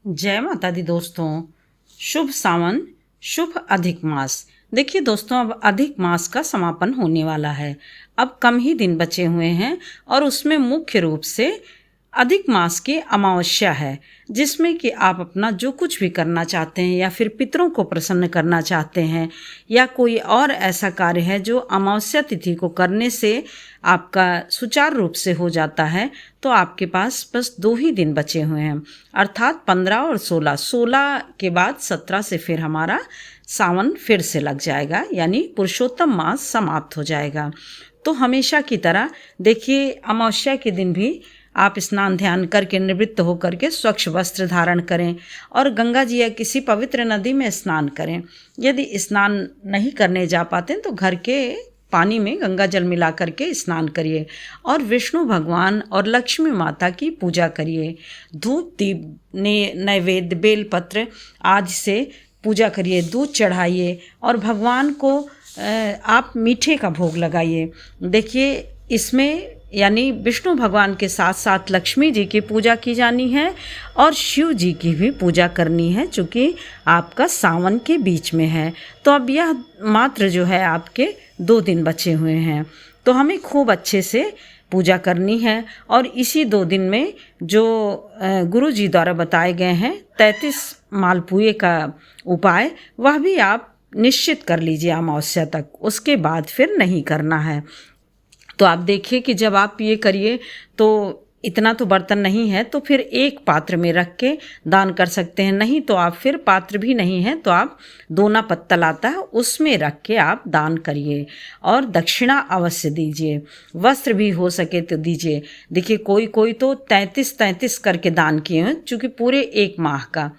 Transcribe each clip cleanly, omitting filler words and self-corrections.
जय माता दी दोस्तों। शुभ सावन, शुभ अधिक मास। देखिए दोस्तों, अब अधिक मास का समापन होने वाला है। अब कम ही दिन बचे हुए हैं और उसमें मुख्य रूप से अधिक मास की अमावस्या है, जिसमें कि आप अपना जो कुछ भी करना चाहते हैं या फिर पितरों को प्रसन्न करना चाहते हैं या कोई और ऐसा कार्य है जो अमावस्या तिथि को करने से आपका सुचारू रूप से हो जाता है, तो आपके पास बस 2 ही दिन बचे हुए हैं, अर्थात 15 और 16 के बाद 17 से फिर हमारा सावन फिर से लग जाएगा, यानी पुरुषोत्तम मास समाप्त हो जाएगा। तो हमेशा की तरह देखिए, अमावस्या के दिन भी आप स्नान ध्यान करके निवृत्त होकर के स्वच्छ वस्त्र धारण करें और गंगा जी या किसी पवित्र नदी में स्नान करें। यदि स्नान नहीं करने जा पाते हैं तो घर के पानी में गंगा जल मिला करके स्नान करिए और विष्णु भगवान और लक्ष्मी माता की पूजा करिए। धूप दीप नैवेद्य बेलपत्र आदि से पूजा करिए, दूध चढ़ाइए और भगवान को आप मीठे का भोग लगाइए। देखिए, इसमें यानी विष्णु भगवान के साथ साथ लक्ष्मी जी की पूजा की जानी है और शिव जी की भी पूजा करनी है, चूँकि आपका सावन के बीच में है। तो अब यह मात्र जो है आपके 2 दिन बचे हुए हैं, तो हमें खूब अच्छे से पूजा करनी है। और इसी 2 दिन में जो गुरु जी द्वारा बताए गए हैं 33 मालपुए का उपाय, वह भी आप निश्चित कर लीजिए अमावस्या तक, उसके बाद फिर नहीं करना है। तो आप देखिए कि जब आप ये करिए तो इतना तो बर्तन नहीं है तो फिर एक पात्र में रख के दान कर सकते हैं, नहीं तो आप फिर पात्र भी नहीं है तो आप दोना पत्तल आता है उसमें रख के आप दान करिए और दक्षिणा अवश्य दीजिए। वस्त्र भी हो सके तो दीजिए। देखिए, कोई तो 33 करके दान किए हैं, चूँकि पूरे 1 माह का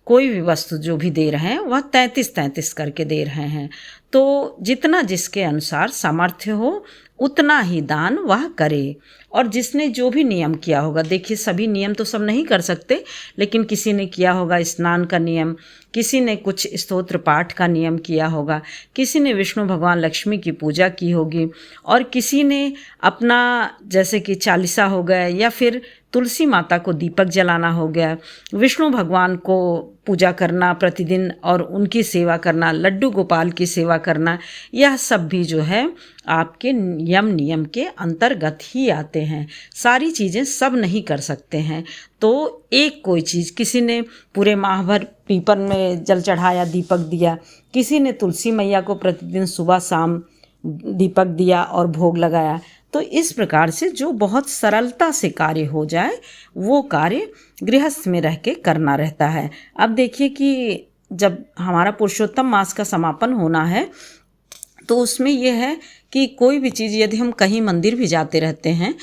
कोई भी वस्तु जो भी दे रहे हैं वह 33 करके दे रहे हैं। तो जितना जिसके अनुसार सामर्थ्य हो उतना ही दान वह करे। और जिसने जो भी नियम किया होगा, देखिए सभी नियम तो सब नहीं कर सकते, लेकिन किसी ने किया होगा स्नान का नियम, किसी ने कुछ स्तोत्र पाठ का नियम किया होगा, किसी ने विष्णु भगवान लक्ष्मी की पूजा की होगी और किसी ने अपना जैसे कि चालीसा हो गया या फिर तुलसी माता को दीपक जलाना हो गया, विष्णु भगवान को पूजा करना प्रतिदिन और उनकी सेवा करना, लड्डू गोपाल की सेवा करना, यह सब भी जो है आपके नियम के अंतर्गत ही आते हैं। सारी चीज़ें सब नहीं कर सकते हैं, तो एक कोई चीज़, किसी ने पूरे माह भर पीपल में जल चढ़ाया, दीपक दिया, किसी ने तुलसी मैया को प्रतिदिन सुबह शाम दीपक दिया और भोग लगाया। तो इस प्रकार से जो बहुत सरलता से कार्य हो जाए वो कार्य गृहस्थ में रह के करना रहता है। अब देखिए कि जब हमारा पुरुषोत्तम मास का समापन होना है तो उसमें यह है कि कोई भी चीज़, यदि हम कहीं मंदिर भी जाते रहते हैं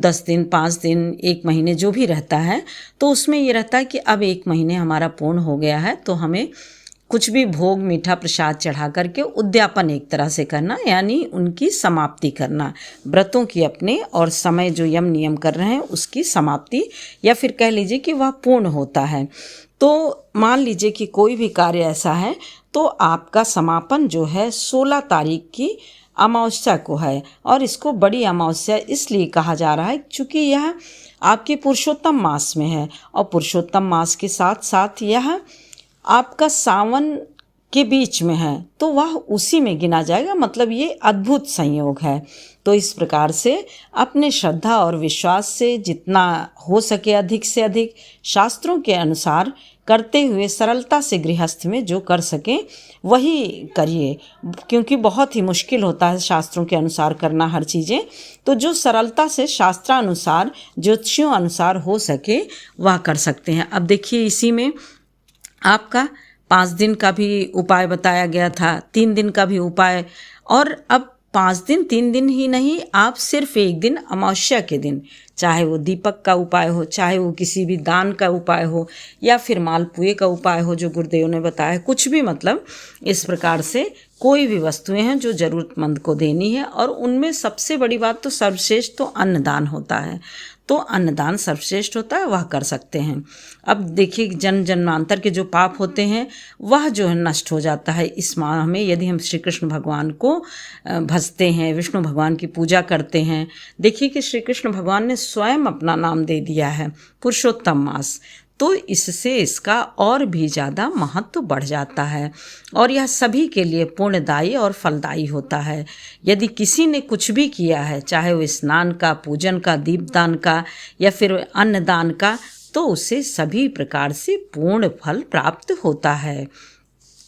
10 दिन 5 दिन 1 महीने जो भी रहता है, तो उसमें ये रहता है कि अब 1 महीने हमारा पूर्ण हो गया है तो हमें कुछ भी भोग मीठा प्रसाद चढ़ा करके उद्यापन एक तरह से करना, यानी उनकी समाप्ति करना, व्रतों की अपने और समय जो यम नियम कर रहे हैं उसकी समाप्ति, या फिर कह लीजिए कि वह पूर्ण होता है। तो मान लीजिए कि कोई भी कार्य ऐसा है तो आपका समापन जो है 16 तारीख की अमावस्या को है, और इसको बड़ी अमावस्या इसलिए कहा जा रहा है क्योंकि यह आपके पुरुषोत्तम मास में है और पुरुषोत्तम मास के साथ साथ यह आपका सावन के बीच में है, तो वह उसी में गिना जाएगा। मतलब ये अद्भुत संयोग है। तो इस प्रकार से अपने श्रद्धा और विश्वास से जितना हो सके अधिक से अधिक शास्त्रों के अनुसार करते हुए सरलता से गृहस्थ में जो कर सकें वही करिए, क्योंकि बहुत ही मुश्किल होता है शास्त्रों के अनुसार करना हर चीज़ें। तो जो सरलता से शास्त्रानुसार ज्योतिषियों अनुसार हो सके वह कर सकते हैं। अब देखिए, इसी में आपका 5 दिन का भी उपाय बताया गया था, 3 दिन का भी उपाय, और अब 5 दिन 3 दिन ही नहीं, आप सिर्फ 1 दिन अमावस्या के दिन, चाहे वो दीपक का उपाय हो, चाहे वो किसी भी दान का उपाय हो या फिर मालपुए का उपाय हो जो गुरुदेव ने बताया, कुछ भी, मतलब इस प्रकार से कोई भी वस्तुएं हैं जो ज़रूरतमंद को देनी है। और उनमें सबसे बड़ी बात तो सर्वश्रेष्ठ तो अन्नदान होता है, तो अन्नदान सर्वश्रेष्ठ होता है, वह कर सकते हैं। अब देखिए, जन्म जन्मांतर के जो पाप होते हैं वह जो है नष्ट हो जाता है इस माह में, यदि हम श्री कृष्ण भगवान को भजते हैं, विष्णु भगवान की पूजा करते हैं। देखिए कि श्री कृष्ण भगवान ने स्वयं अपना नाम दे दिया है पुरुषोत्तम मास, तो इससे इसका और भी ज़्यादा महत्व बढ़ जाता है और यह सभी के लिए पुण्यदायी और फलदायी होता है। यदि किसी ने कुछ भी किया है, चाहे वो स्नान का, पूजन का, दीपदान का या फिर अन्नदान का, तो उसे सभी प्रकार से पूर्ण फल प्राप्त होता है।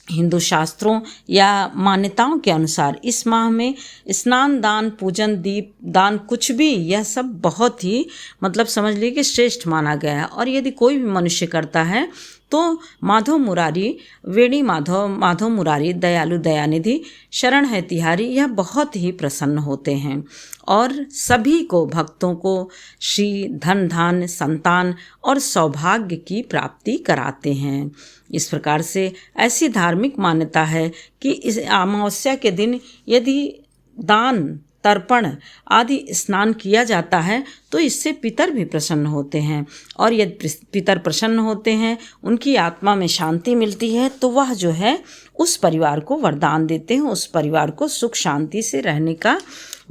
हिंदू शास्त्रों या मान्यताओं के अनुसार इस माह में स्नान, दान, पूजन, दीप दान, कुछ भी, यह सब बहुत ही समझ लीजिए कि श्रेष्ठ माना गया है। और यदि कोई भी मनुष्य करता है तो माधव मुरारी, वेणी माधव मुरारी, दयालु दयानिधि, शरण है तिहारी, यह बहुत ही प्रसन्न होते हैं और सभी को, भक्तों को श्री धन धान्य, संतान और सौभाग्य की प्राप्ति कराते हैं। इस प्रकार से ऐसी धार्मिक मान्यता है कि इस अमावस्या के दिन यदि दान, तर्पण आदि स्नान किया जाता है तो इससे पितर भी प्रसन्न होते हैं और यदि पितर प्रसन्न होते हैं, उनकी आत्मा में शांति मिलती है, तो वह जो है उस परिवार को वरदान देते हैं, उस परिवार को सुख शांति से रहने का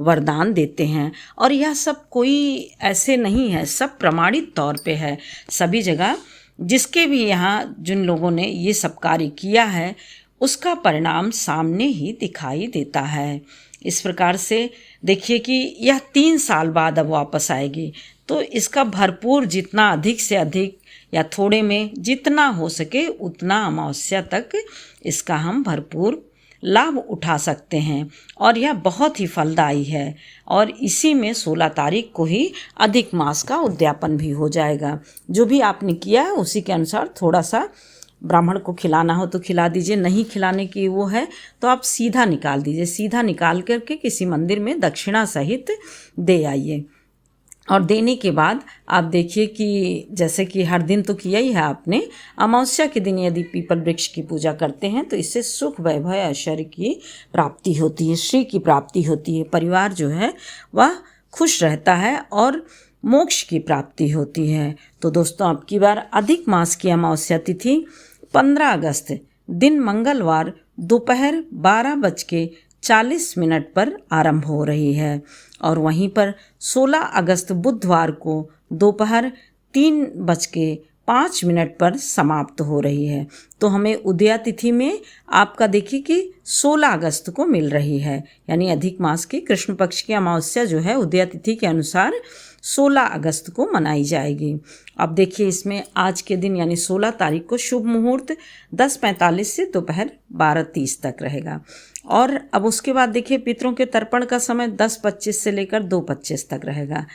वरदान देते हैं। और यह सब कोई ऐसे नहीं है, सब प्रमाणित तौर पे है। सभी जगह जिसके भी यहाँ जिन लोगों ने ये सब कार्य किया है उसका परिणाम सामने ही दिखाई देता है। इस प्रकार से देखिए कि यह 3 साल बाद अब वापस आएगी, तो इसका भरपूर, जितना अधिक से अधिक या थोड़े में जितना हो सके उतना अमावस्या तक इसका हम भरपूर लाभ उठा सकते हैं और यह बहुत ही फलदायी है। और इसी में 16 तारीख को ही अधिक मास का उद्यापन भी हो जाएगा। जो भी आपने किया है उसी के अनुसार थोड़ा सा ब्राह्मण को खिलाना हो तो खिला दीजिए, नहीं खिलाने की वो है तो आप सीधा निकाल दीजिए, सीधा निकाल करके किसी मंदिर में दक्षिणा सहित दे आइए। और देने के बाद आप देखिए कि जैसे कि हर दिन तो किया ही है आपने, अमावस्या के दिन यदि पीपल वृक्ष की पूजा करते हैं तो इससे सुख, वैभव, ऐश्वर्य की प्राप्ति होती है, श्री की प्राप्ति होती है, परिवार जो है वह खुश रहता है और मोक्ष की प्राप्ति होती है। तो दोस्तों, अब की बार अधिक मास की अमावस्या तिथि 15 अगस्त दिन मंगलवार दोपहर 12:40 पर आरंभ हो रही है और वहीं पर 16 अगस्त बुधवार को दोपहर 3:05 पर समाप्त हो रही है। तो हमें उदया तिथि में आपका देखिए कि 16 अगस्त को मिल रही है, यानी अधिक मास की कृष्ण पक्ष की अमावस्या जो है उदया तिथि के अनुसार 16 अगस्त को मनाई जाएगी। अब देखिए इसमें आज के दिन यानी 16 तारीख को शुभ मुहूर्त 10:45 से दोपहर 12:30 तक रहेगा। और अब उसके बाद देखिए पितरों के तर्पण का समय 10:25 से लेकर 2:25 तक रहेगा।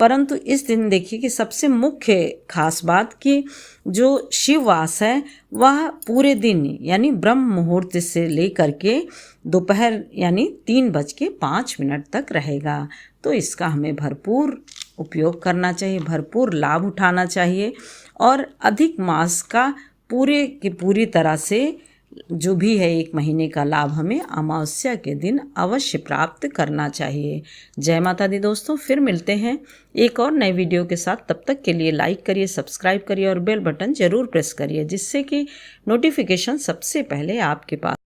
परंतु इस दिन देखिए कि सबसे मुख्य खास बात कि जो शिववास है वह पूरे दिन यानी ब्रह्म मुहूर्त से लेकर के दोपहर यानी 3:05 तक रहेगा। तो इसका हमें भरपूर उपयोग करना चाहिए, भरपूर लाभ उठाना चाहिए और अधिक मास का पूरे की पूरी तरह से जो भी है 1 महीने का लाभ हमें अमावस्या के दिन अवश्य प्राप्त करना चाहिए। जय माता दी दोस्तों, फिर मिलते हैं एक और नए वीडियो के साथ। तब तक के लिए लाइक करिए, सब्सक्राइब करिए और बेल बटन ज़रूर प्रेस करिए, जिससे कि नोटिफिकेशन सबसे पहले आपके पास